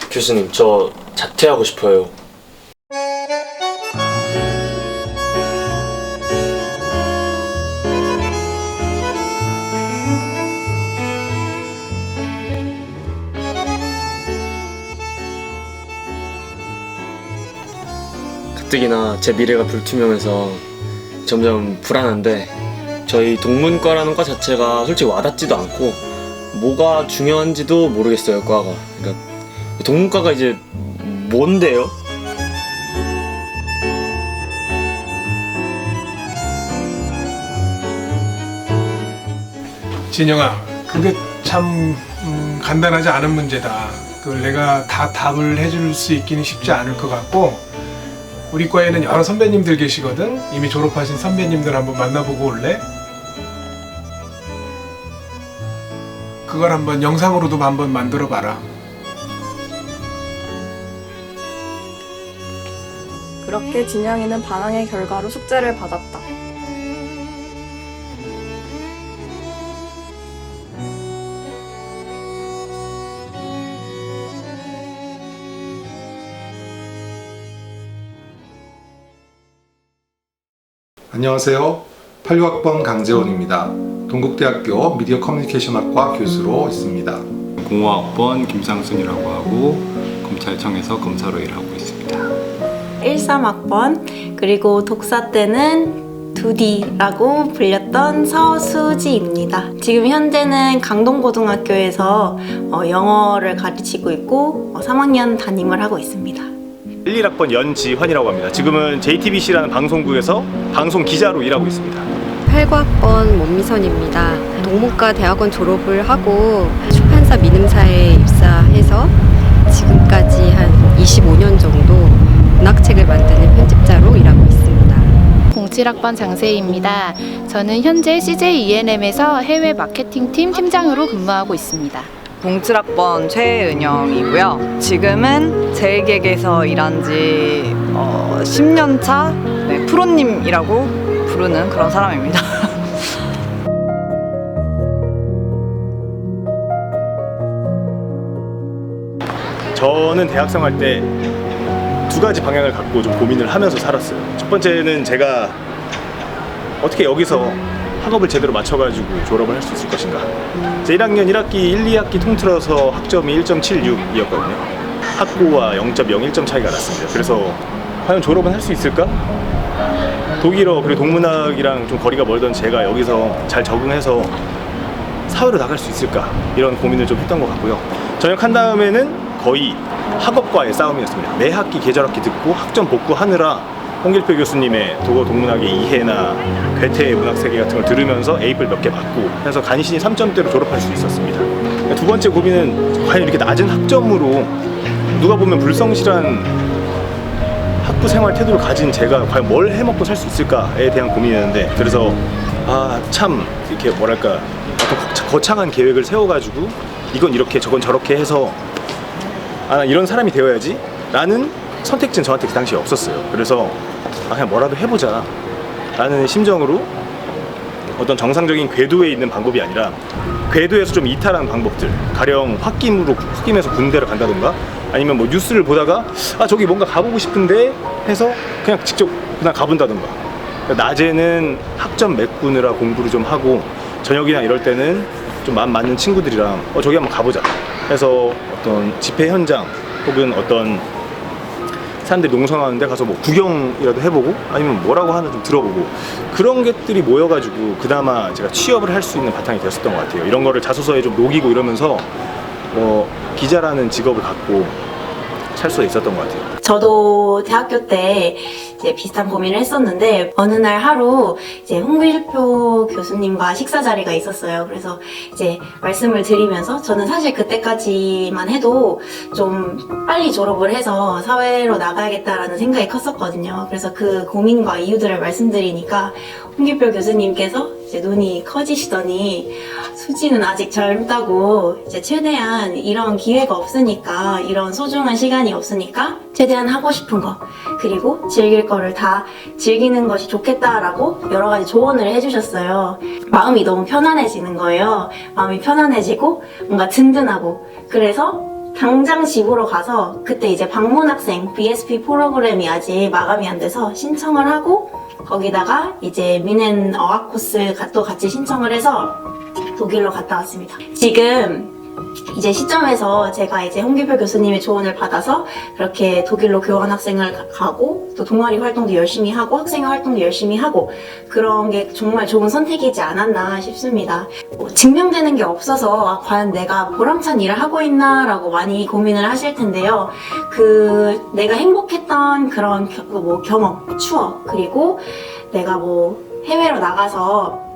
교수님, 저 자퇴하고 싶어요. 가뜩이나 제 미래가 불투명해서 점점 불안한데, 저희 동문과라는 과 자체가 솔직히 와닿지도 않고 뭐가 중요한지도 모르겠어요, 과가. 그러니까 동문과가 이제 뭔데요? 진영아, 그게 참 간단하지 않은 문제다. 그걸 내가 다 답을 해줄 수 있기는 쉽지 않을 것 같고, 우리 과에는 여러 선배님들 계시거든. 이미 졸업하신 선배님들 한번 만나보고 올래? 그걸 한번 영상으로도 한번 만들어 봐라. 그렇게 진영이는 반항의 결과로 숙제를 받았다. 안녕하세요. 86학번 강재원입니다. 동국대학교 미디어 커뮤니케이션학과 교수로 있습니다. 05학번 김상순이라고 하고 검찰청에서 검사로 일하고 있습니다. 13학번 그리고 독사 때는 두디라고 불렸던 서수지입니다. 지금 현재는 강동고등학교에서 영어를 가르치고 있고 3학년 담임을 하고 있습니다. 11학번 연지환이라고 합니다. 지금은 JTBC라는 방송국에서 방송 기자로 일하고 있습니다. 89학번 문미선입니다. 동문과 대학원 졸업을 하고 출판사 민음사에 입사해서 지금까지 한 25년 정도 문학책을 만드는 편집자로 일하고 있습니다. 07학번 장세희입니다. 저는 현재 CJ ENM에서 해외 마케팅팀 팀장으로 근무하고 있습니다. 07학번 최은영이고요. 지금은 제일객에서 일한 지 10년 차 프로님이라고 부르는 그런 사람입니다. 저는 대학생활 때 두 가지 방향을 갖고 좀 고민을 하면서 살았어요. 첫 번째는 제가 어떻게 여기서 학업을 제대로 맞춰가지고 졸업을 할 수 있을 것인가. 제 1학년 1학기 1, 2학기 통틀어서 학점이 1.76이었거든요. 학고와 0.01점 차이가 났습니다. 그래서 과연 졸업은 할 수 있을까? 독일어 그리고 동문학이랑 좀 거리가 멀던 제가 여기서 잘 적응해서 사회로 나갈 수 있을까? 이런 고민을 좀 했던 것 같고요. 전역한 다음에는 거의 학업과의 싸움이었습니다. 매 학기 계절학기 듣고 학점 복구하느라 홍길표 교수님의 독어 동문학의 이해나 괴테의 문학세계 같은 걸 들으면서 A뿔 몇 개 받고 해서 간신히 3점대로 졸업할 수 있었습니다. 두 번째 고민은 과연 이렇게 낮은 학점으로 누가 보면 불성실한 학부 생활 태도를 가진 제가 과연 뭘 해먹고 살 수 있을까에 대한 고민이었는데, 그래서 참 이렇게 뭐랄까 어떤 거창한 계획을 세워가지고 이건 이렇게 저건 저렇게 해서 난 이런 사람이 되어야지 라는 선택지는 저한테 그 당시에 없었어요. 그래서 그냥 뭐라도 해보자 라는 심정으로 어떤 정상적인 궤도에 있는 방법이 아니라 궤도에서 좀 이탈하는 방법들, 가령 홧김에서 군대를 간다던가 아니면 뭐 뉴스를 보다가 저기 뭔가 가보고 싶은데 해서 그냥 직접 그냥 가본다던가, 낮에는 학점 메꾸느라 공부를 좀 하고 저녁이나 이럴 때는 좀 마음 맞는 친구들이랑 저기 한번 가보자 해서 어떤 집회 현장 혹은 어떤 사람들이 농성하는데 가서 뭐 구경이라도 해보고 아니면 뭐라고 하나 좀 들어보고, 그런 것들이 모여가지고 그나마 제가 취업을 할 수 있는 바탕이 되었었던 것 같아요. 이런 거를 자소서에 좀 녹이고 이러면서 기자라는 직업을 갖고 살 수가 있었던 것 같아요. 저도 대학교 때 이제 비슷한 고민을 했었는데, 어느 날 하루 이제 홍길표 교수님과 식사 자리가 있었어요. 그래서 이제 말씀을 드리면서 저는 사실 그때까지만 해도 좀 빨리 졸업을 해서 사회로 나가야겠다라는 생각이 컸었거든요. 그래서 그 고민과 이유들을 말씀드리니까 홍길표 교수님께서 이제 눈이 커지시더니, 수지는 아직 젊다고, 이제 최대한 이런 기회가 없으니까, 이런 소중한 시간이 없으니까 최대한 하고 싶은 거, 그리고 즐길 거를 다 즐기는 것이 좋겠다라고 여러 가지 조언을 해주셨어요. 마음이 너무 편안해지는 거예요. 마음이 편안해지고 뭔가 든든하고, 그래서 당장 집으로 가서 그때 이제 방문학생 BSP 프로그램이 아직 마감이 안 돼서 신청을 하고 거기다가 이제 미넨 어학 코스 또 같이 신청을 해서 독일로 갔다 왔습니다. 지금 이제 시점에서 제가 이제 홍길표 교수님의 조언을 받아서 그렇게 독일로 교환학생을 가고 또 동아리 활동도 열심히 하고 학생회 활동도 열심히 하고 그런 게 정말 좋은 선택이지 않았나 싶습니다. 증명되는 게 없어서 과연 내가 보람찬 일을 하고 있나 라고 많이 고민을 하실 텐데요. 내가 행복했던 그런 경험, 추억, 그리고 내가 해외로 나가서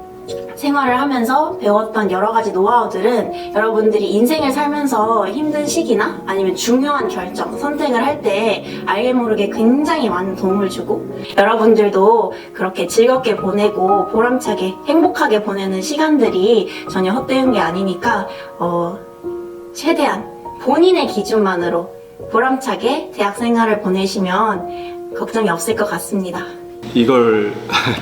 생활을 하면서 배웠던 여러 가지 노하우들은 여러분들이 인생을 살면서 힘든 시기나 아니면 중요한 결정, 선택을 할 때 알게 모르게 굉장히 많은 도움을 주고 여러분들도 그렇게 즐겁게 보내고 보람차게 행복하게 보내는 시간들이 전혀 헛되은 게 아니니까 최대한 본인의 기준만으로 보람차게 대학 생활을 보내시면 걱정이 없을 것 같습니다. 이걸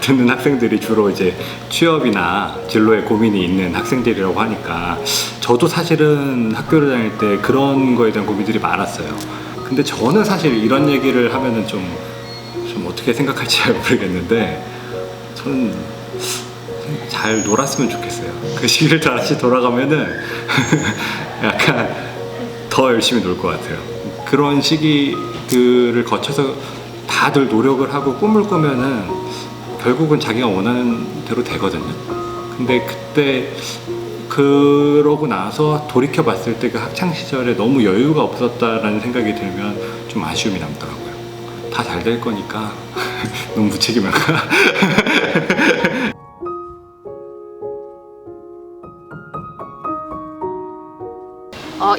듣는 학생들이 주로 이제 취업이나 진로에 고민이 있는 학생들이라고 하니까 저도 사실은 학교를 다닐 때 그런 거에 대한 고민들이 많았어요. 근데 저는 사실 이런 얘기를 하면은 좀 어떻게 생각할지 잘 모르겠는데 저는 잘 놀았으면 좋겠어요. 그 시기를 다시 돌아가면은 약간 더 열심히 놀 것 같아요. 그런 시기들을 거쳐서 다들 노력을 하고 꿈을 꾸면은 결국은 자기가 원하는 대로 되거든요. 근데 그때 그러고 나서 돌이켜 봤을 때 그 학창 시절에 너무 여유가 없었다라는 생각이 들면 좀 아쉬움이 남더라고요. 다 잘 될 거니까 너무 무책임한가?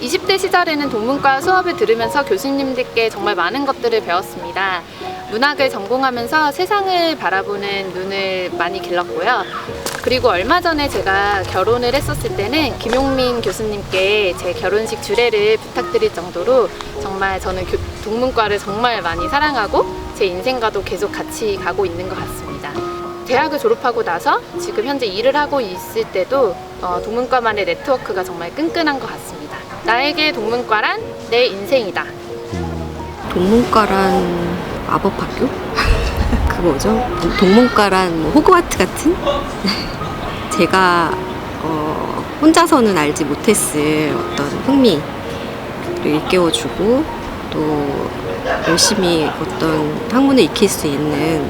20대 시절에는 동문과 수업을 들으면서 교수님들께 정말 많은 것들을 배웠습니다. 문학을 전공하면서 세상을 바라보는 눈을 많이 길렀고요. 그리고 얼마 전에 제가 결혼을 했었을 때는 김용민 교수님께 제 결혼식 주례를 부탁드릴 정도로 정말 저는 동문과를 정말 많이 사랑하고 제 인생과도 계속 같이 가고 있는 것 같습니다. 대학을 졸업하고 나서 지금 현재 일을 하고 있을 때도 동문과만의 네트워크가 정말 끈끈한 것 같습니다. 나에게 동문과란 내 인생이다. 동문과란 마법학교? 그거죠. 동문과란 호그와트 같은? 제가 혼자서는 알지 못했을 어떤 흥미를 일깨워주고 또 열심히 어떤 학문을 익힐 수 있는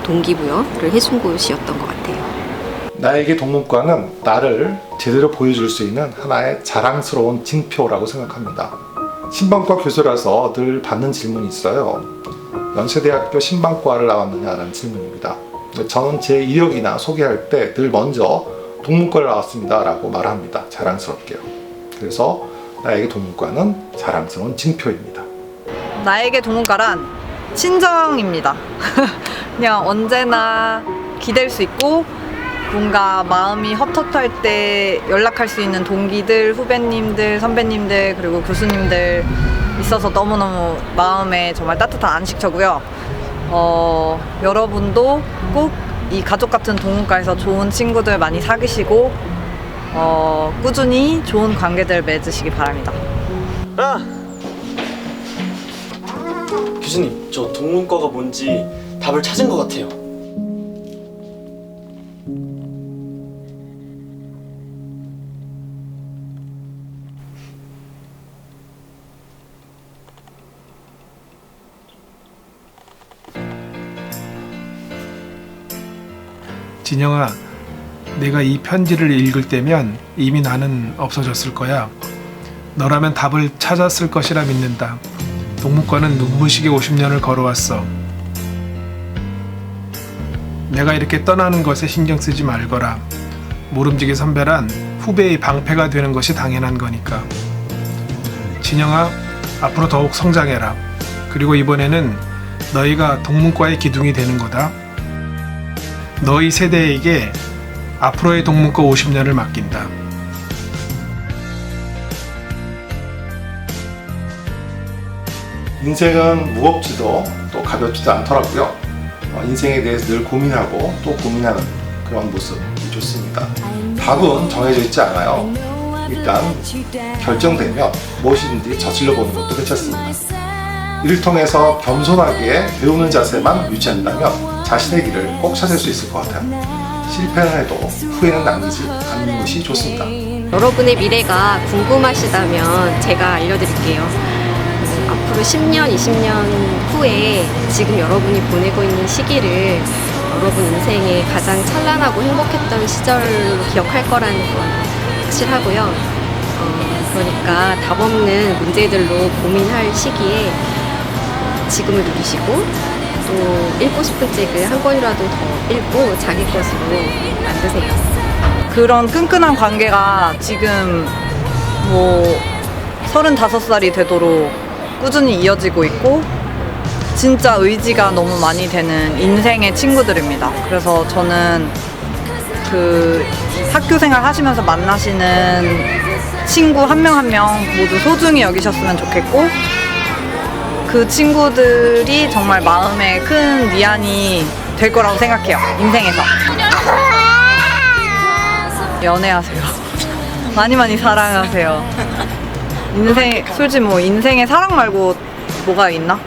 동기부여를 해준 곳이었던 것 같아요. 나에게 동문과는 나를 제대로 보여줄 수 있는 하나의 자랑스러운 징표라고 생각합니다. 신방과 교수라서 늘 받는 질문이 있어요. 연세대학교 신방과를 나왔느냐라는 질문입니다. 저는 제 이력이나 소개할 때 늘 먼저 동문과를 나왔습니다 라고 말합니다. 자랑스럽게요. 그래서 나에게 동문과는 자랑스러운 징표입니다. 나에게 동문과란 친정입니다. 그냥 언제나 기댈 수 있고 뭔가 마음이 헛헛할 때 연락할 수 있는 동기들, 후배님들, 선배님들 그리고 교수님들 있어서 너무너무 마음에 정말 따뜻한 안식처고요. 여러분도 꼭 이 가족 같은 동문과에서 좋은 친구들 많이 사귀시고 꾸준히 좋은 관계들 맺으시기 바랍니다. 교수님, 저 동문과가 뭔지 답을 찾은 것 같아요. 진영아, 내가 이 편지를 읽을 때면 이미 나는 없어졌을 거야. 너라면 답을 찾았을 것이라 믿는다. 동문과는 눈부시게 50년을 걸어왔어. 내가 이렇게 떠나는 것에 신경 쓰지 말거라. 모름지기 선배란 후배의 방패가 되는 것이 당연한 거니까. 진영아, 앞으로 더욱 성장해라. 그리고 이번에는 너희가 동문과의 기둥이 되는 거다. 너희 세대에게 앞으로의 동문과 50년을 맡긴다. 인생은 무겁지도 또 가볍지도 않더라고요. 인생에 대해서 늘 고민하고 또 고민하는 그런 모습이 좋습니다. 답은 정해져 있지 않아요. 일단 결정되면 무엇이든지 저질러 보는 것도 괜찮습니다. 이를 통해서 겸손하게 배우는 자세만 유지한다면 자신의 길을 꼭 찾을 수 있을 것 같아요. 실패는 해도 후회는 남기지 않는 것이 좋습니다. 여러분의 미래가 궁금하시다면 제가 알려드릴게요. 앞으로 10년, 20년 후에 지금 여러분이 보내고 있는 시기를 여러분 인생에 가장 찬란하고 행복했던 시절로 기억할 거라는 건 확실하고요. 그러니까 답 없는 문제들로 고민할 시기에 지금을 누리시고 또 읽고 싶은 책을 한 권이라도 더 읽고 자기 것으로 만드세요. 그런 끈끈한 관계가 지금 뭐 35살이 되도록 꾸준히 이어지고 있고 진짜 의지가 너무 많이 되는 인생의 친구들입니다. 그래서 저는 그 학교 생활 하시면서 만나시는 친구 한 명 한 명 모두 소중히 여기셨으면 좋겠고 그 친구들이 정말 마음에 큰 위안이 될 거라고 생각해요. 인생에서. 연애하세요. 많이 사랑하세요. 솔직히 뭐 인생에 사랑 말고 뭐가 있나?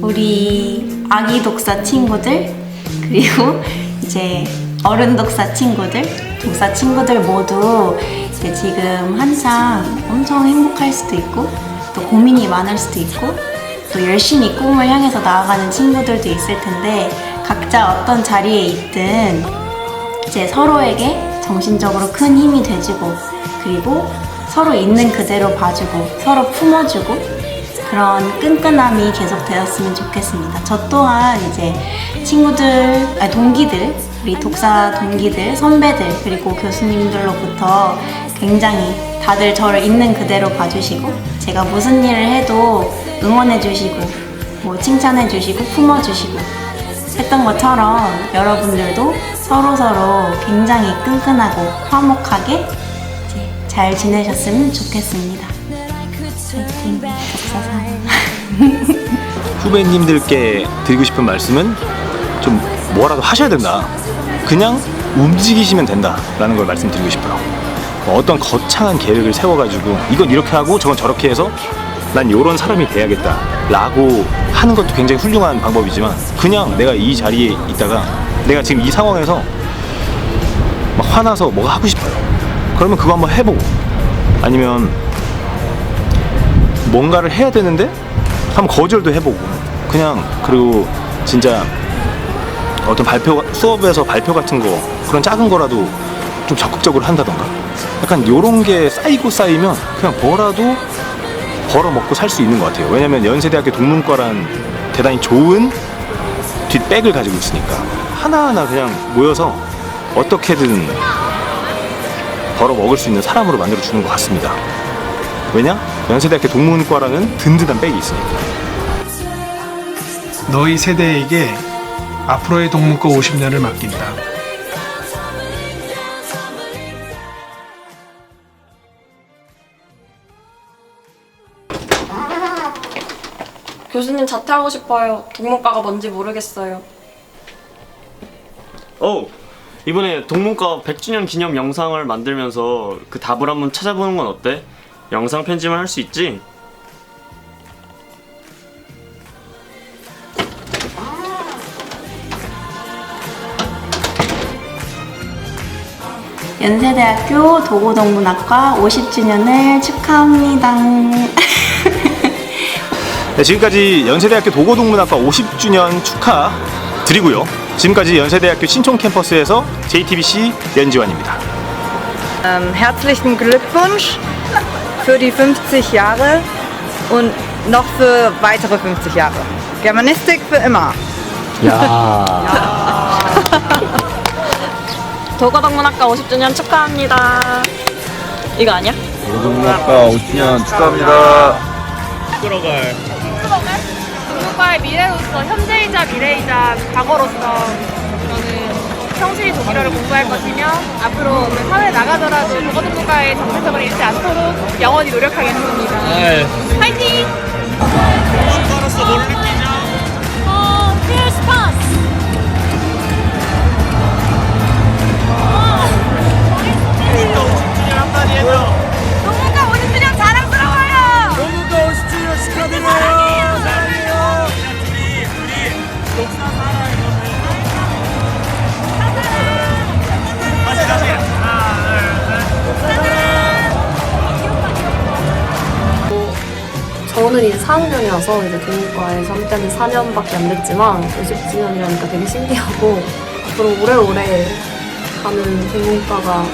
우리 아기 독사 친구들, 그리고 이제 어른 독사 친구들 모두 이제 지금 한창 엄청 행복할 수도 있고 또 고민이 많을 수도 있고 또 열심히 꿈을 향해서 나아가는 친구들도 있을 텐데 각자 어떤 자리에 있든 이제 서로에게 정신적으로 큰 힘이 돼주고 그리고 서로 있는 그대로 봐주고 서로 품어주고 그런 끈끈함이 계속 되었으면 좋겠습니다. 저 또한 이제 동기들, 우리 독사 동기들, 선배들 그리고 교수님들로부터 굉장히 다들 저를 있는 그대로 봐주시고 제가 무슨 일을 해도 응원해주시고 뭐 칭찬해주시고 품어주시고 했던 것처럼 여러분들도 서로서로 굉장히 끈끈하고 화목하게 이제 잘 지내셨으면 좋겠습니다. 파이팅 독사사랑. 후배님들께 드리고 싶은 말씀은 좀 뭐라도 하셔야 된다. 그냥 움직이시면 된다라는 걸 말씀드리고 싶어요. 어떤 거창한 계획을 세워가지고 이건 이렇게 하고 저건 저렇게 해서 난 이런 사람이 돼야겠다 라고 하는 것도 굉장히 훌륭한 방법이지만 그냥 내가 이 자리에 있다가 내가 지금 이 상황에서 막 화나서 뭐가 하고 싶어요. 그러면 그거 한번 해보고 아니면 뭔가를 해야 되는데 한번 거절도 해보고 그냥 그리고 진짜 어떤 수업에서 발표 같은 거 그런 작은 거라도 좀 적극적으로 한다던가 약간 요런 게 쌓이면 그냥 뭐라도 벌어먹고 살 수 있는 것 같아요. 왜냐면 연세대학교 동문과란 대단히 좋은 뒷백을 가지고 있으니까 하나하나 그냥 모여서 어떻게든 벌어먹을 수 있는 사람으로 만들어주는 것 같습니다. 왜냐? 연세대학교 동문과라는 든든한 백이 있으니까. 너희 세대에게 앞으로의 동문과 50년을 맡긴다. 교수님 자퇴하고 싶어요. 동문과가 뭔지 모르겠어요. 이번에 동문과 100주년 기념 영상을 만들면서 그 답을 한번 찾아보는 건 어때? 영상 편집을 할 수 있지? 연세대학교 도고동문학과 50주년을 축하합니다. 네, 지금까지 연세대학교 도고동문학과 50주년 축하드리고요. 지금까지 연세대학교 신촌 캠퍼스에서 JTBC 연지환입니다. Herzlichen Glückwunsch für die 50 Jahre und noch für weitere 50 Jahre. Germanistik für immer. 도고동문학과 50주년 축하합니다. 이거 아니야? 동문학과 50주년 축하합니다. 동문과의 미래로서 현재이자 미래이자 과거로서 저는 성실히 독일어를 공부할 것이며 앞으로 사회에 나가더라도 도고동문과의 정체성을 잃지 않도록 영원히 노력하겠습니다. 파이팅! 동문과로서 뭘 느끼죠? 퓨어스파스! 4학년이어서 이제 동문과에서 함께한 지 4년밖에 안 됐지만 50주년이라니까 되게 신기하고 앞으로 오래오래 가는 동문과가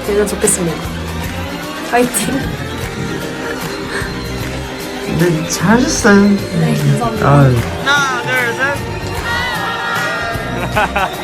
되면 좋겠습니다. 파이팅! 네, 잘하셨어요. 네, 감사합니다. 아유. 하나, 둘, 셋.